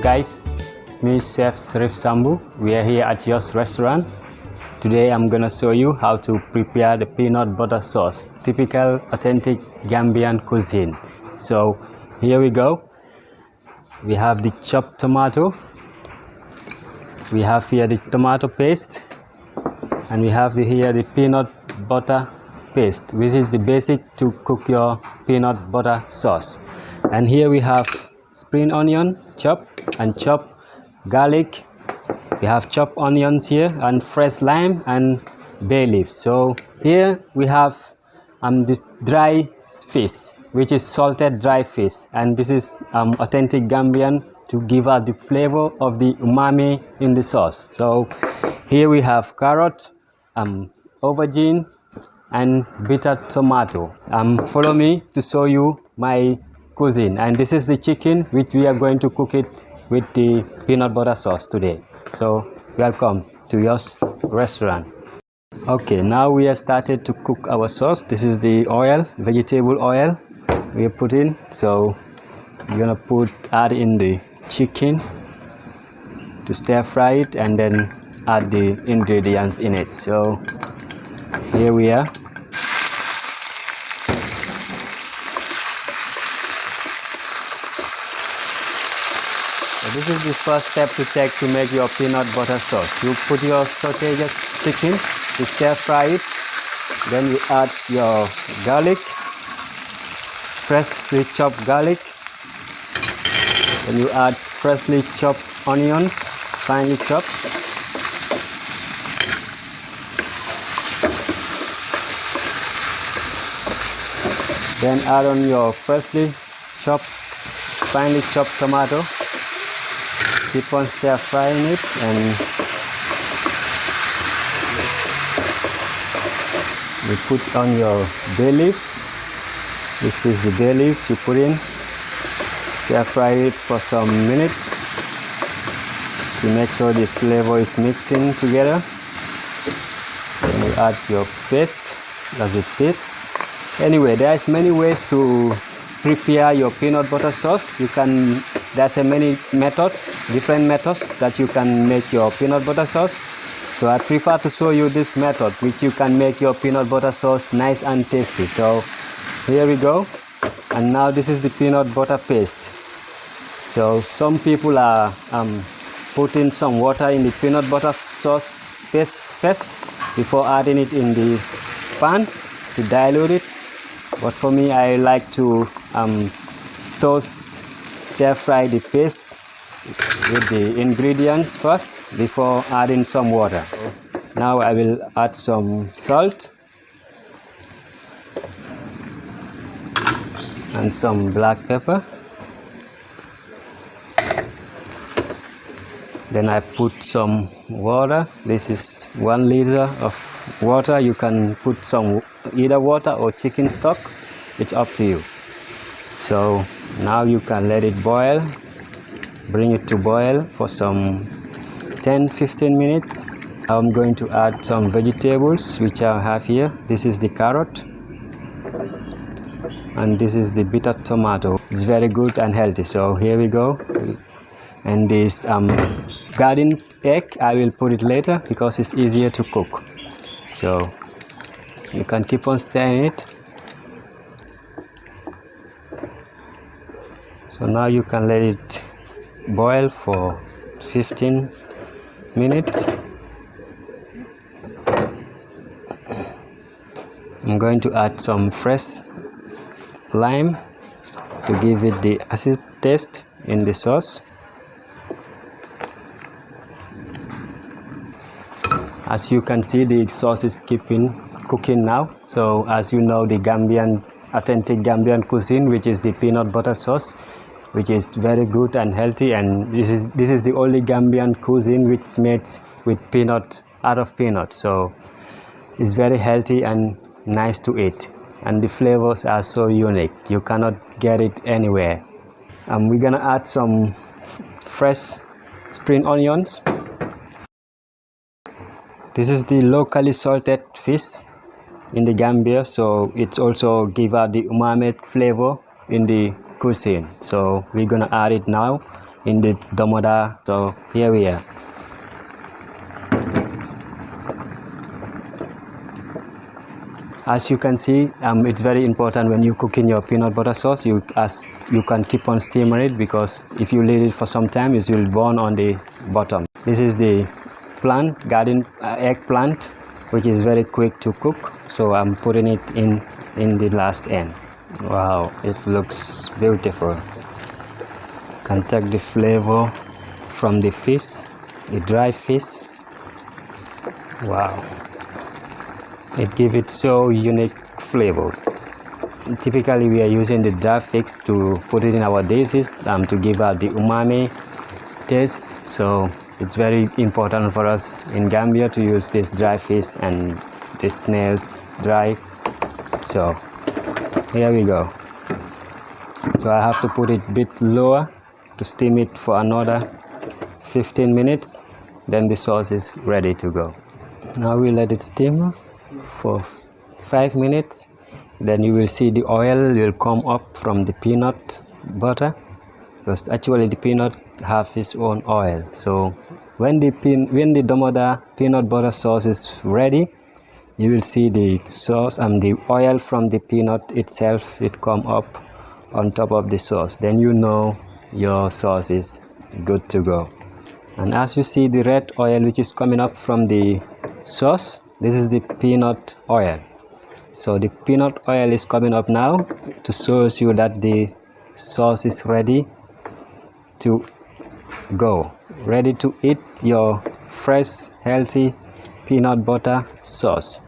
guys, it's me Chef Sheriff Sambou. We are here at Yosh Restaurant. Today I'm gonna show you how to prepare the peanut butter sauce, typical authentic Gambian cuisine. So here we go. We have the chopped tomato, we have here the tomato paste, and we have here the peanut butter paste, which is the basic to cook your peanut butter sauce. And here we have spring onion chopped and chopped garlic. We have chopped onions here and fresh lime and bay leaves. So here we have this dry fish, which is salted dry fish, and this is authentic Gambian to give out the flavor of the umami in the sauce. So here we have carrot, aubergine, and bitter tomato. Follow me to show you my cuisine. And this is the chicken which we are going to cook it with the peanut butter sauce today. So welcome to Yosh Restaurant. Okay, now we have started to cook our sauce. This is the oil, vegetable oil we are putting. So we're gonna add in the chicken to stir fry it and then add the ingredients in it. So here we are. This is the first step to take to make your peanut butter sauce. You put your sauteed chicken, you stir fry it, then you add your garlic, freshly chopped garlic, then you add freshly chopped onions, finely chopped. Then add on your freshly chopped, finely chopped tomato. Keep on stir frying it, and you put on your bay leaf. This is the bay leaves you put in. Stir fry it for some minutes to make sure the flavor is mixing together. Then you add your paste as it fits. Anyway, there's many ways to prepare your peanut butter sauce. There's many methods, different methods that you can make your peanut butter sauce. So I prefer to show you this method which you can make your peanut butter sauce nice and tasty. So here we go. And now this is the peanut butter paste. So some people are putting some water in the peanut butter sauce paste first before adding it in the pan to dilute it. But for me, I like to stir fry the paste with the ingredients first before adding some water. Now I will add some salt and some black pepper. Then I put some water. This is 1 liter of water. You can put some either water or chicken stock. It's up to you. So now you can let it boil. Bring it to boil for some 10-15 minutes. I'm going to add some vegetables which I have here. This is the carrot and this is the bitter tomato. It's very good and healthy. So here we go. And this garden egg, I will put it later because it's easier to cook. So you can keep on stirring it. So now you can let it boil for 15 minutes. I'm going to add some fresh lime to give it the acid taste in the sauce. As you can see, the sauce is cooking now. So as you know, the authentic Gambian cuisine, which is the peanut butter sauce, which is very good and healthy, and this is the only Gambian cuisine which is made with out of peanut. So it's very healthy and nice to eat, and the flavors are so unique. You cannot get it anywhere. We're gonna add some fresh spring onions. This is the locally salted fish in the Gambia, so it's also give out the umami flavor in the cuisine. So we're gonna add it now in the domoda. So here we are. As you can see, it's very important when you cook in your peanut butter sauce, you can keep on steaming it, because if you leave it for some time, it will burn on the bottom. This is the garden eggplant, which is very quick to cook. So I'm putting it in the last end. Wow, it looks beautiful. Can take the flavor from the fish, the dry fish. Wow. It gives it so unique flavor. Typically we are using the dry fish to put it in our dishes to give out the umami taste. So it's very important for us in Gambia to use this dry fish and the snails dry. So here we go. So I have to put it a bit lower to steam it for another 15 minutes. Then the sauce is ready to go. Now we let it steam for 5 minutes. Then you will see the oil will come up from the peanut butter, because actually the peanut have its own oil. So when the domoda peanut butter sauce is ready, you will see the sauce and the oil from the peanut itself, it come up on top of the sauce. Then you know your sauce is good to go. And as you see the red oil which is coming up from the sauce, this is the peanut oil. So the peanut oil is coming up now to show you that the sauce is ready to go, ready to eat your fresh, healthy peanut butter sauce.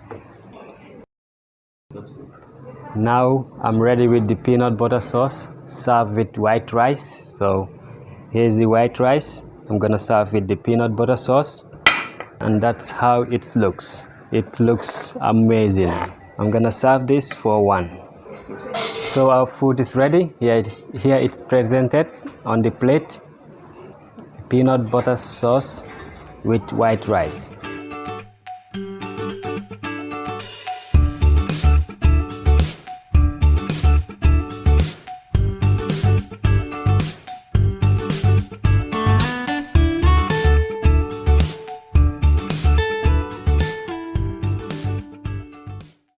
Now I'm ready with the peanut butter sauce, served with white rice. So here's the white rice. I'm gonna serve with the peanut butter sauce, and that's how it looks. It looks amazing. I'm gonna serve this for one. So our food is ready. Here it's presented on the plate. Peanut butter sauce with white rice.